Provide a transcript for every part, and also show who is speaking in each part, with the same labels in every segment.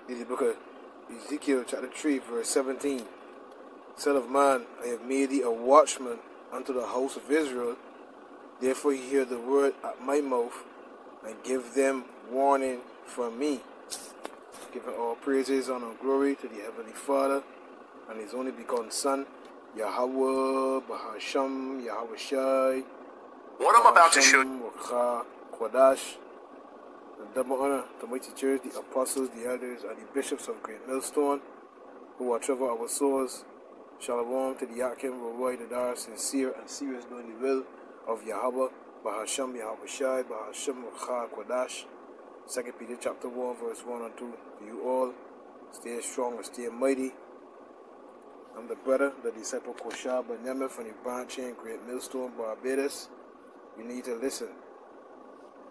Speaker 1: This is the book of Ezekiel chapter 3 verse 17. Son of man, I have made thee a watchman unto the house of Israel. Therefore hear the word at my mouth, and give them warning from me. Giving all praises, honor, and glory to the Heavenly Father and His only begotten Son, Yahweh, Bahasham, Yahweh Shai.
Speaker 2: What I'm about to show
Speaker 1: Kodash, the double honor, the mighty church, the apostles, the elders, and the bishops of Great Millstone, who watch over our souls. Shalom to the Yakim, Roy, the Dar, sincere and serious doing the will of Yahweh, Bahasham, Yahweh Shai, Bahasham, Kodash. 2 Peter chapter 1, verse 1 and 2. To you all, stay strong and stay mighty. I'm the brother, the disciple Koshar Benjamin from the branch in Great Millstone, Barbados. You need to listen.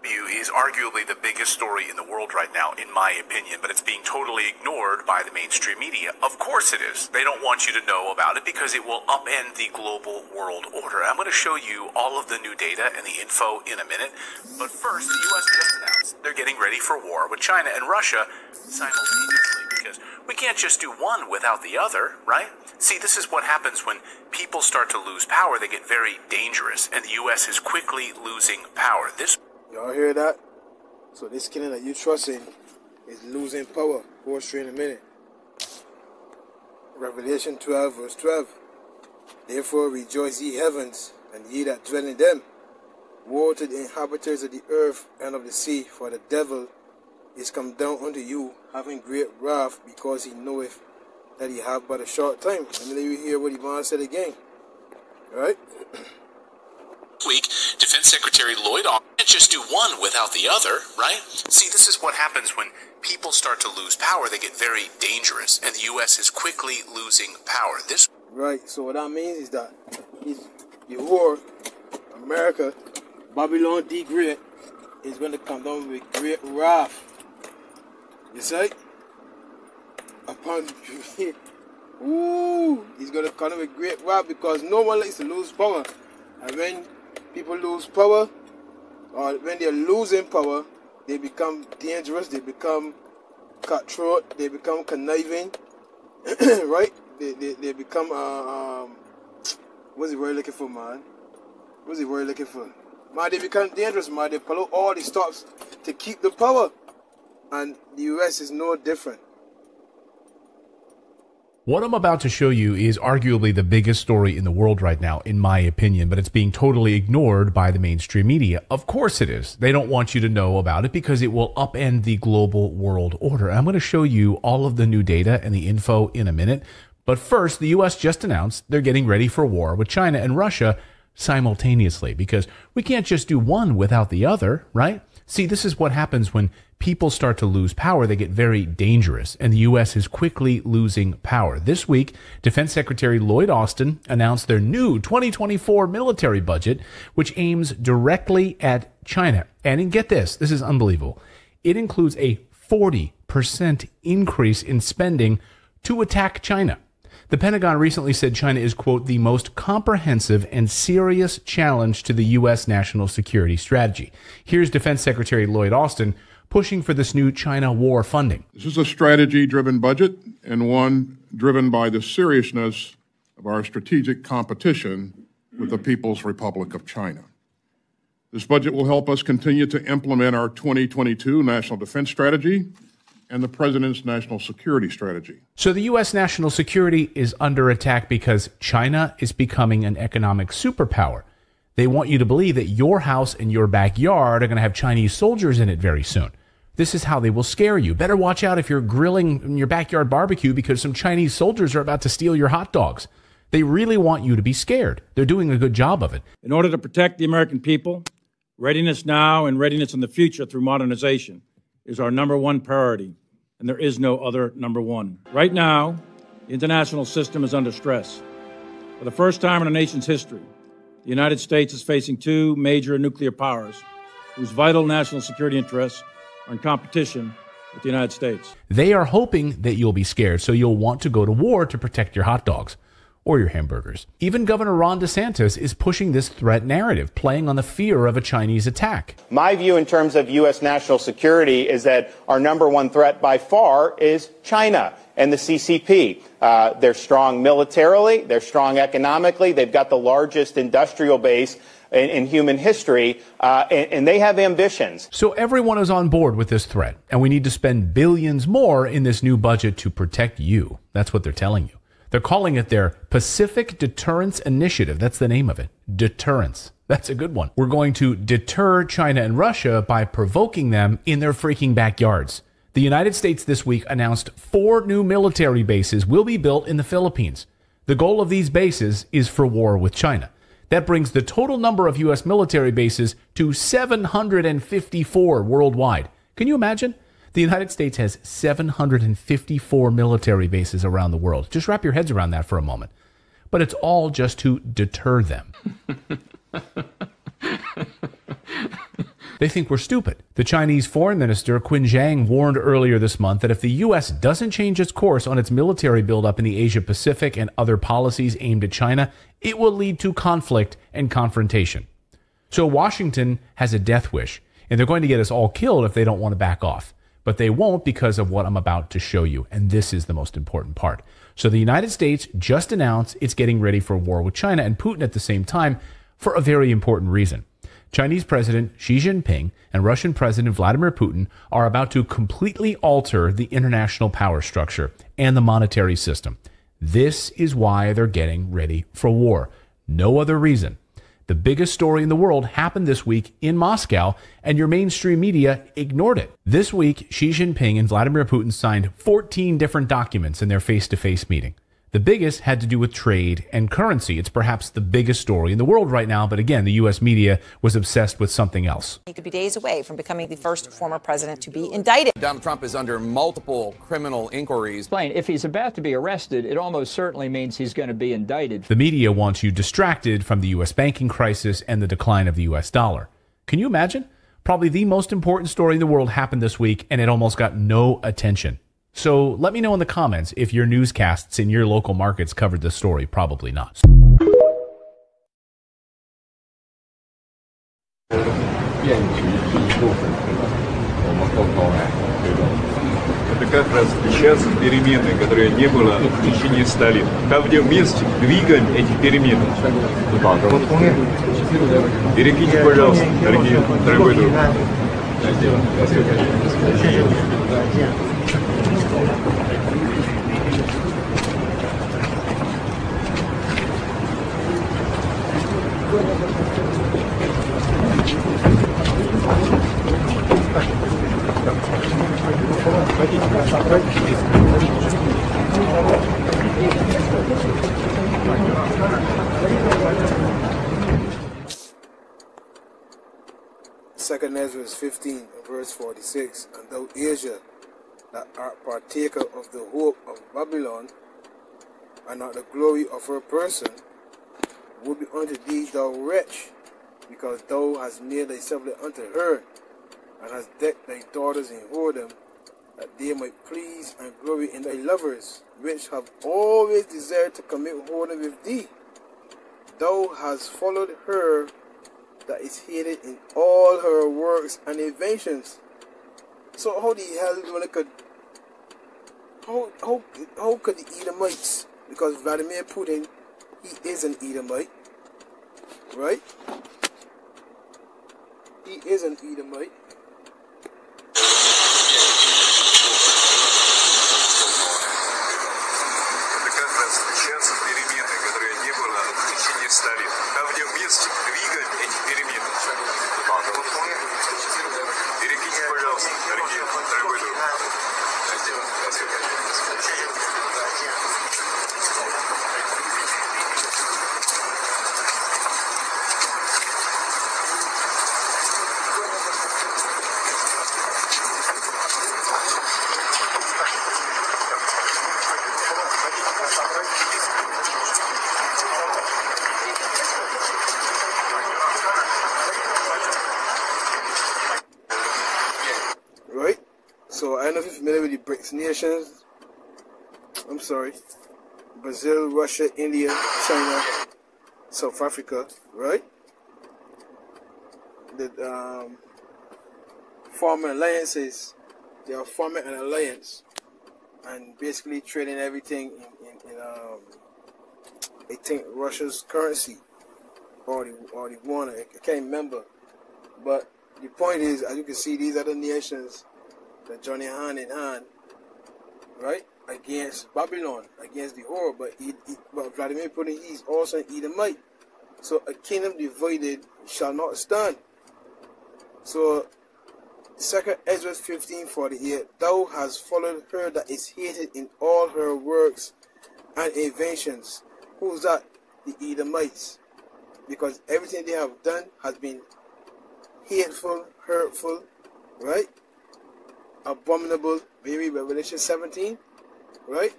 Speaker 2: Is arguably the biggest story in the world right now, in my opinion, but it's being totally ignored by the mainstream media. Of course it is. They don't want you to know about it because it will upend the global world order. I'm going to show you all of the new data and the info in a minute. But first, the U.S. just announced they're getting ready for war with China and Russia simultaneously, because we can't just do one without the other, right? See, this is what happens when people start to lose power. They get very dangerous, and the U.S. is quickly losing power.
Speaker 1: Y'all hear that? So this king that you trust in is losing power. Go straight in a minute. Revelation 12 verse 12. Therefore rejoice ye heavens, and ye that dwell in them. Woe to the inhabitants of the earth and of the sea, for the devil is come down unto you, having great wrath, because he knoweth that he have but a short time. Let me let you hear what the man said again. Alright?
Speaker 2: Week, Defense Secretary Lloyd Austin can't just do one without the other, right? See, this is what happens when people start to lose power. They get very dangerous, and the U.S. is quickly losing power.
Speaker 1: Right, so what that means is that the war, America, Babylon the Great, is going to come down with great wrath. You see? Upon ooh, he's going to come down with great wrath, because no one likes to lose power. And when people lose power, or when they're losing power, they become dangerous, they become cutthroat, they become conniving, right? They become, what's the word looking for, man? What's the word looking for? Man, they become dangerous, man. They follow all the stops to keep the power. And the US is no different.
Speaker 3: What I'm about to show you is arguably the biggest story in the world right now, in my opinion, but it's being totally ignored by the mainstream media. Of course it is. They don't want you to know about it because it will upend the global world order. I'm going to show you all of the new data and the info in a minute. But first, the U.S. just announced they're getting ready for war with China and Russia simultaneously, because we can't just do one without the other, right? See, this is what happens when people start to lose power. They get very dangerous, and the U.S. is quickly losing power. This week, Defense Secretary Lloyd Austin announced their new 2024 military budget, which aims directly at China. And get this is unbelievable. It includes a 40% increase in spending to attack China. The Pentagon recently said China is, quote, the most comprehensive and serious challenge to the U.S. national security strategy. Here's Defense Secretary Lloyd Austin pushing for this new China war funding.
Speaker 4: This is a strategy-driven budget, and one driven by the seriousness of our strategic competition with the People's Republic of China. This budget will help us continue to implement our 2022 National Defense Strategy and the President's National Security Strategy.
Speaker 3: So the U.S. national security is under attack because China is becoming an economic superpower. They want you to believe that your house and your backyard are going to have Chinese soldiers in it very soon. This is how they will scare you. Better watch out if you're grilling in your backyard barbecue, because some Chinese soldiers are about to steal your hot dogs. They really want you to be scared. They're doing a good job of it.
Speaker 5: In order to protect the American people, readiness now and readiness in the future through modernization is our number one priority, and there is no other number one. Right now, the international system is under stress. For the first time in our nation's history, the United States is facing two major nuclear powers whose vital national security interests are in competition with the United States.
Speaker 3: They are hoping that you'll be scared, so you'll want to go to war to protect your hot dogs. or your hamburgers. Even Governor Ron DeSantis is pushing this threat narrative, playing on the fear of a Chinese attack.
Speaker 6: My view in terms of U.S. national security is that our number one threat by far is China and the CCP. They're strong militarily, they're strong economically, they've got the largest industrial base in human history, and they have ambitions.
Speaker 3: So everyone is on board with this threat, and we need to spend billions more in this new budget to protect you. That's what they're telling you. They're calling it their Pacific Deterrence Initiative. That's the name of it. Deterrence. That's a good one. We're going to deter China and Russia by provoking them in their freaking backyards. The United States this week announced 4 new military bases will be built in the Philippines. The goal of these bases is for war with China. That brings the total number of U.S. military bases to 754 worldwide. Can you imagine? The United States has 754 military bases around the world. Just wrap your heads around that for a moment. But it's all just to deter them. They think we're stupid. The Chinese Foreign Minister Qin Zhang warned earlier this month that if the U.S. doesn't change its course on its military buildup in the Asia-Pacific and other policies aimed at China, it will lead to conflict and confrontation. So Washington has a death wish, and they're going to get us all killed if they don't want to back off. But they won't because of what I'm about to show you, and this is the most important part. So the United States just announced it's getting ready for war with China and Putin at the same time for a very important reason. Chinese President Xi Jinping and Russian President Vladimir Putin are about to completely alter the international power structure and the monetary system. This is why they're getting ready for war. No other reason. The biggest story in the world happened this week in Moscow, and your mainstream media ignored it. This week, Xi Jinping and Vladimir Putin signed 14 different documents in their face-to-face meeting. The biggest had to do with trade and currency. It's perhaps the biggest story in the world right now, but again, the U.S. media was obsessed with something else.
Speaker 7: He could be days away from becoming the first former president to be indicted.
Speaker 8: Donald Trump is under multiple criminal inquiries.
Speaker 9: If he's about to be arrested, it almost certainly means he's going to be indicted.
Speaker 3: The media wants you distracted from the U.S. banking crisis and the decline of the U.S. dollar. Can you imagine? Probably the most important story in the world happened this week, and it almost got no attention. So let me know in the comments if your newscasts in your local markets covered this story. Probably not.
Speaker 10: Это как раз сейчас перемены, которые не было в течение 100 лет. Там, где вместе двигаем эти перемены. Берегите, пожалуйста, дорогой друг.
Speaker 1: Second Esdras 15 and verse 46, and thou Asia, that art partaker of the hope of Babylon, and not the glory of her person, would be unto thee, thou wretch, because thou hast made thyself unto her, and hast decked thy daughters in whoredom, that they might please and glory in thy lovers, which have always desired to commit whoredom with thee. Thou hast followed her that is hated in all her works and inventions. So how the hell do you could how could the Edomites, because Vladimir Putin, he is an Edomite, right? He is an Edomite. So I don't know if you're familiar with the BRICS nations. I'm sorry. Brazil, Russia, India, China, South Africa, right? That forming alliances. They are forming an alliance and basically trading everything in I think Russia's currency or the one. I can't remember. But the point is, as you can see, these other nations that joining hand in hand, right, against Babylon, against the whore. But Vladimir Putin, he's also an Edomite. So a kingdom divided shall not stand. So 2 Esdras 15:48, thou hast followed her that is hated in all her works and inventions. Who's that? The Edomites. Because everything they have done has been hateful, hurtful, right? Abominable. Maybe Revelation 17, right?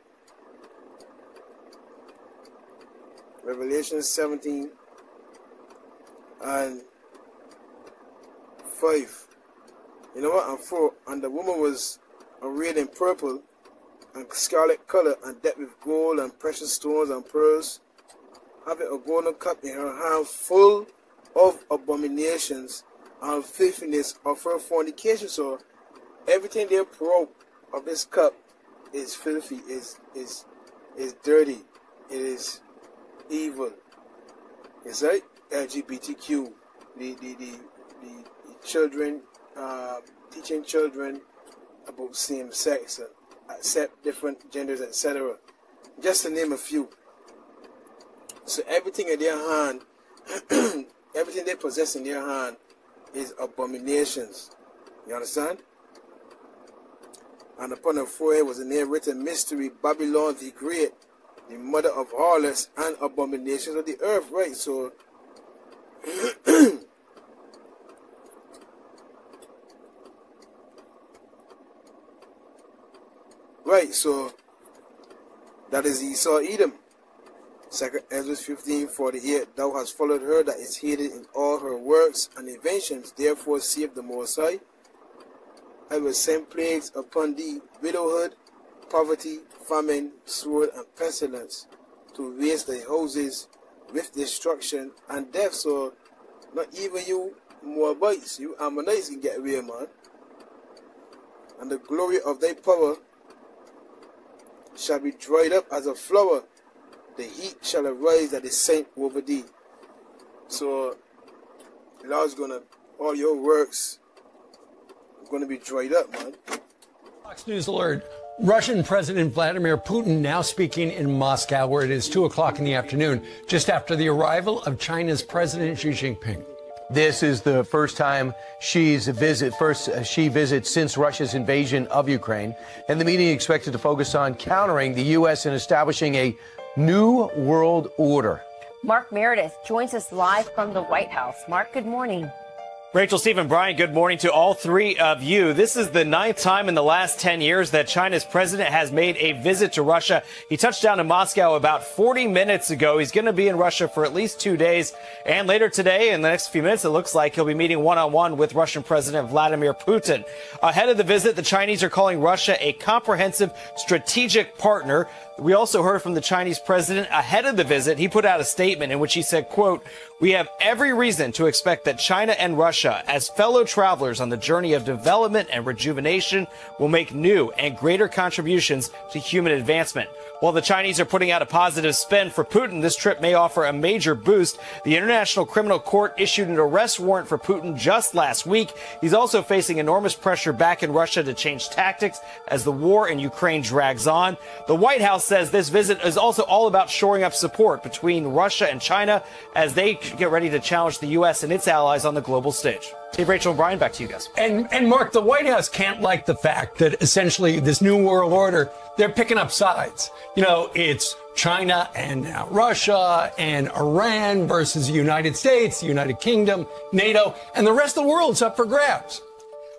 Speaker 1: Revelation 17 and 5. You know what? And 4. And the woman was arrayed in purple and scarlet color and decked with gold and precious stones and pearls, having a golden cup in her hand full of abominations and filthiness of her fornication. So everything they pour out of this cup is filthy, is dirty, it is evil. It's like LGBTQ, the children, teaching children about same sex and accept different genders, etc. Just to name a few. So everything in their hand, everything they possess in their hand is abominations. You understand? And upon her forehead was a name written, Mystery, Babylon the Great, the mother of harlots and abominations of the earth. Right, so right, so that is Esau Edom. 2 Esdras 15:48, thou hast followed her that is hated in all her works and inventions. Therefore saith the Most High, I will send plagues upon thee, widowhood, poverty, famine, sword, and pestilence, to waste thy houses with destruction and death. So not even you Moabites, you Ammonites can get away, man. And the glory of thy power shall be dried up as a flower. The heat shall arise that is sent over thee. So the Lord's gonna, all your works are gonna be dried up, man.
Speaker 11: Fox News alert. Russian President Vladimir Putin now speaking in Moscow, where it is 2 o'clock in the afternoon, just after the arrival of China's President Xi Jinping.
Speaker 12: This is the first time she visits since Russia's invasion of Ukraine, and the meeting expected to focus on countering the U.S. and establishing a new world order.
Speaker 13: Mark Meredith joins us live from the White House. Mark, good morning.
Speaker 14: Rachel, Stephen, Brian, good morning to all three of you. This is the 9th time in the last 10 years that China's president has made a visit to Russia. He touched down in Moscow about 40 minutes ago. He's going to be in Russia for at least 2 days. And later today, in the next few minutes, it looks like he'll be meeting one-on-one with Russian President Vladimir Putin. Ahead of the visit, the Chinese are calling Russia a comprehensive strategic partner. We also heard from the Chinese president ahead of the visit. He put out a statement in which he said, quote, we have every reason to expect that China and Russia, as fellow travelers on the journey of development and rejuvenation, will make new and greater contributions to human advancement. While the Chinese are putting out a positive spin for Putin, this trip may offer a major boost. The International Criminal Court issued an arrest warrant for Putin just last week. He's also facing enormous pressure back in Russia to change tactics as the war in Ukraine drags on. The White House says this visit is also all about shoring up support between Russia and China as they get ready to challenge the U.S. and its allies on the global stage. Hey, Rachel and Brian, back to you guys.
Speaker 11: And Mark, the White House can't like the fact that essentially this new world order, they're picking up sides. You know, it's China and now Russia and Iran versus the United States, the United Kingdom, NATO, and the rest of the world's up for grabs.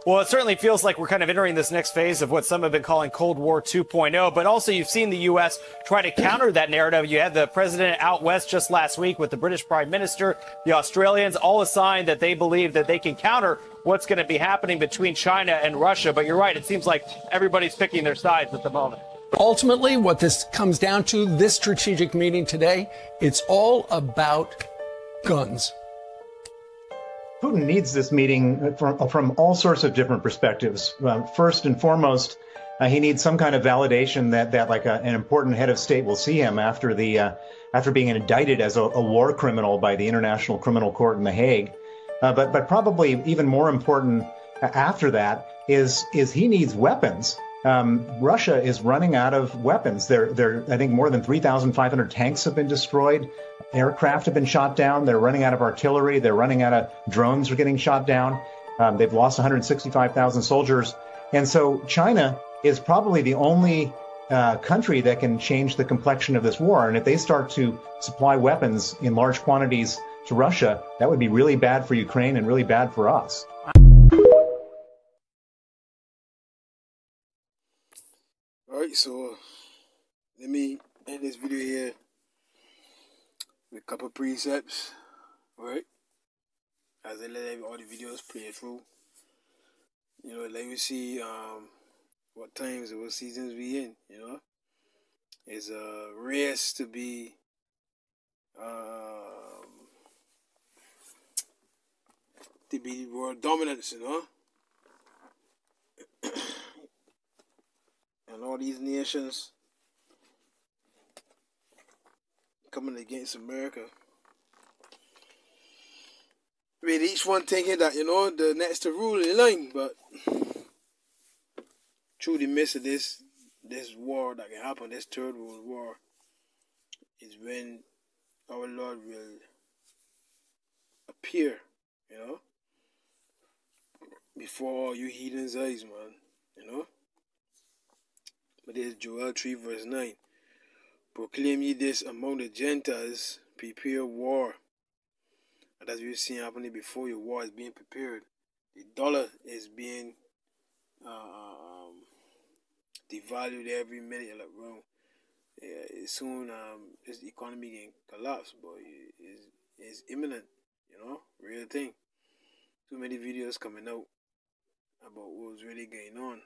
Speaker 14: Well, it certainly feels like we're kind of entering this next phase of what some have been calling Cold War 2.0. But also you've seen the U.S. try to counter that narrative. You had the president out west just last week with the British Prime Minister, the Australians, all a sign that they believe that they can counter what's going to be happening between China and Russia. But you're right. It seems like everybody's picking their sides at the moment.
Speaker 11: Ultimately, what this comes down to, this strategic meeting today, it's all about guns.
Speaker 15: Putin needs this meeting from all sorts of different perspectives. First and foremost, he needs some kind of validation that like an important head of state will see him after being indicted as a war criminal by the International Criminal Court in The Hague. But probably even more important after that is he needs weapons. Russia is running out of weapons. I think more than 3,500 tanks have been destroyed. Aircraft have been shot down. They're running out of artillery. They're running out of drones are getting shot down. They've lost 165,000 soldiers. And so China is probably the only country that can change the complexion of this war. And if they start to supply weapons in large quantities to Russia, that would be really bad for Ukraine and really bad for us.
Speaker 1: Alright, so let me end this video here with a couple precepts, right? As I let all the videos play through. You know, let me see what times or what seasons we in, you know. It's a race to be world dominance, you know. And all these nations coming against America. I mean, each one thinking that, you know, the next to rule in line, but through the midst of this war that can happen, this third world war, is when our Lord will appear, you know, before all you heathens' eyes, man, you know. But there's Joel 3 verse 9. Proclaim ye this among the Gentiles, prepare war. And as we've seen happening before, your war is being prepared. The dollar is being devalued every minute. Like, bro, yeah, soon this economy can collapse, but it's imminent, you know, real thing. Too many videos coming out about what's really going on.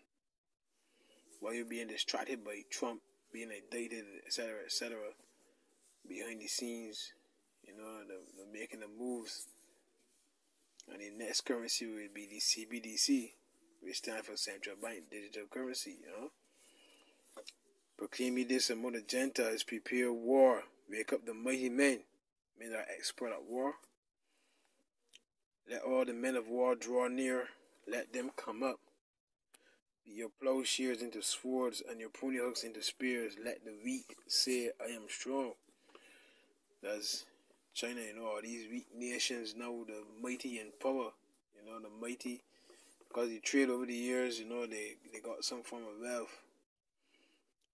Speaker 1: While you're being distracted by Trump being indicted, etc., behind the scenes, you know, they're making the moves. And the next currency will be the CBDC, which stands for Central Bank Digital Currency, you know. Proclaim ye this among the Gentiles, prepare war, wake up the mighty men that are expert at war. Let all the men of war draw near, let them come up. Your plowshares into swords and your pruning hooks into spears. Let the weak say, I am strong. That's China, you know, all these weak nations now, the mighty in power, you know, the mighty, because they trade over the years, you know, they got some form of wealth.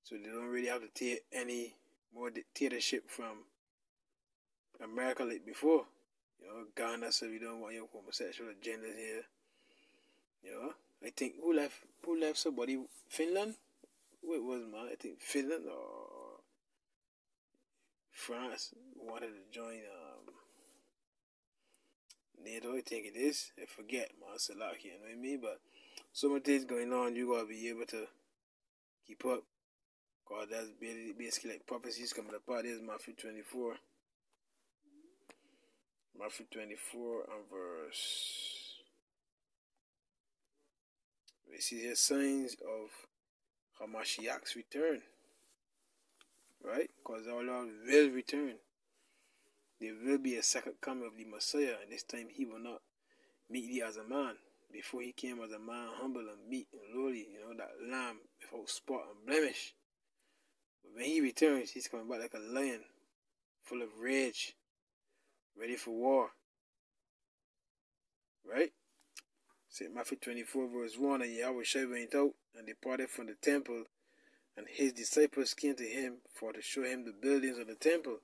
Speaker 1: So they don't really have to take any more dictatorship from America like before. You know, Ghana said we don't want your homosexual agenda here. You know, I think who left somebody? Finland? Who it was, man? I think Finland or France wanted to join NATO. I think it is. I forget, man. Salaki, you know what I mean? But so much things going on, you gotta be able to keep up. Cause that's basically like prophecies coming apart. This is Matthew 24. Matthew 24 and verse. We see here signs of Hamashiach's return. Right? Because our Lord will return. There will be a second coming of the Messiah, and this time he will not meet thee as a man. Before he came as a man, humble and meek and lowly, you know, that lamb without spot and blemish. But when he returns, he's coming back like a lion, full of rage, ready for war. Right? St. Matthew 24 verse 1, and Yahweh Shai went out and departed from the temple, and his disciples came to him for to show him the buildings of the temple.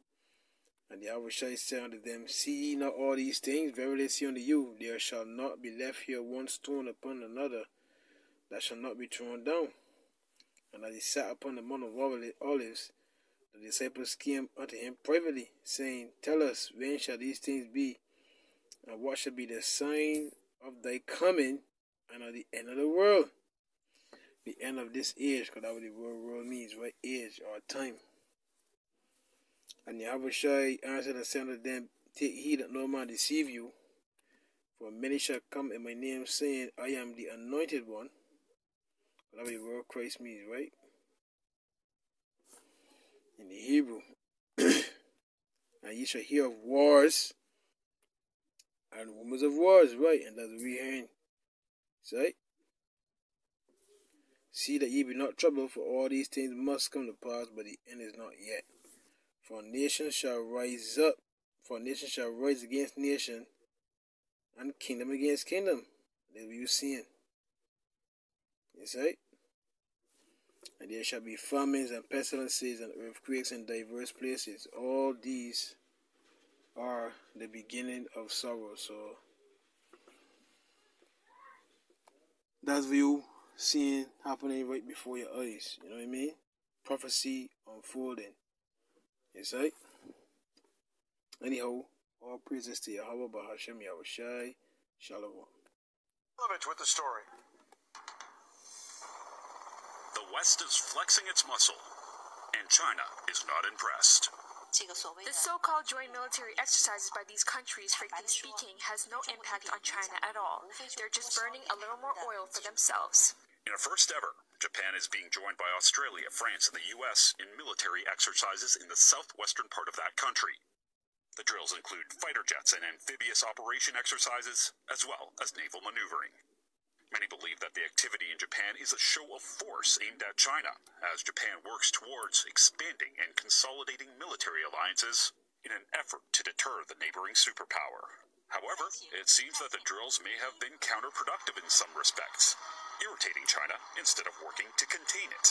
Speaker 1: And Yahweh Shai said unto them, See ye not all these things? Verily I say unto you, there shall not be left here one stone upon another that shall not be thrown down. And as he sat upon the Mount of Olives, the disciples came unto him privately, saying, Tell us, when shall these things be? And what shall be the sign of thy coming and of the end of the world? the end of this age, because that's what the world means, right? Age or time. And Yahushua answered and said unto them, take heed that no man deceive you, for many shall come in my name, saying, I am the anointed one. That's what the word Christ means, right? In the Hebrew. And ye shall hear of wars and rumors of wars, right? And that's what we hearing. Right? See that ye be not troubled, for all these things must come to pass, but the end is not yet. For nation shall rise up, for nation shall rise against nation, and kingdom against kingdom. That's what you're seeing. Yes, right? And there shall be famines and pestilences and earthquakes in diverse places. All these are the beginning of sorrow. So that's what you seeing happening right before your eyes. You know what I mean? Prophecy unfolding. Yes, right? Anyhow, all praises to Yahweh, Bahashem, Yahushai, Shalom.
Speaker 2: With the story. The West is flexing its muscle, and China is not impressed.
Speaker 16: The so-called joint military exercises by these countries, frankly speaking, has no impact on China at all. They're just burning a little more oil for themselves.
Speaker 2: In a first ever, Japan is being joined by Australia, France, and the U.S. in military exercises in the southwestern part of that country. The drills include fighter jets and amphibious operation exercises, as well as naval maneuvering. Many believe that the activity in Japan is a show of force aimed at China, as Japan works towards expanding and consolidating military alliances in an effort to deter the neighboring superpower. However, it seems that the drills may have been counterproductive in some respects, irritating China instead of working to contain it.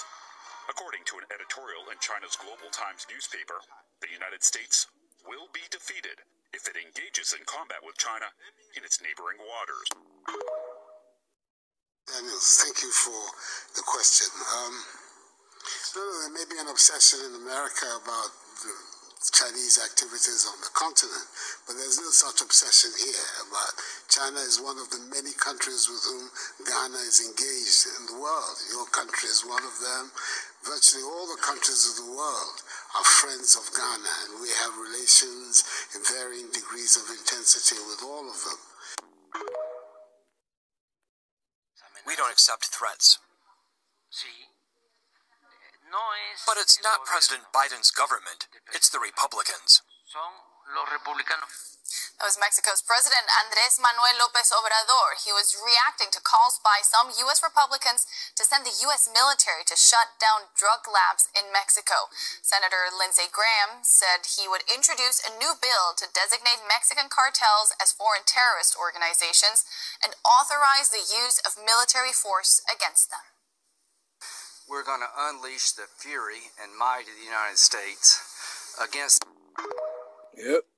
Speaker 2: According to an editorial in China's Global Times newspaper, the United States will be defeated if it engages in combat with China in its neighboring waters.
Speaker 17: Daniel, thank you for the question. There may be an obsession in America about the Chinese activities on the continent, but there's no such obsession here. But China is one of the many countries with whom Ghana is engaged in the world. Your country is one of them. Virtually all the countries of the world are friends of Ghana, and we have relations in varying degrees of intensity with all of them.
Speaker 18: We don't accept threats. But it's not President Biden's government. It's the Republicans.
Speaker 19: That was Mexico's President Andrés Manuel López Obrador. He was reacting to calls by some U.S. Republicans to send the U.S. military to shut down drug labs in Mexico. Senator Lindsey Graham said he would introduce a new bill to designate Mexican cartels as foreign terrorist organizations and authorize the use of military force against them.
Speaker 18: We're going to unleash the fury and might of the United States against...
Speaker 1: Yep.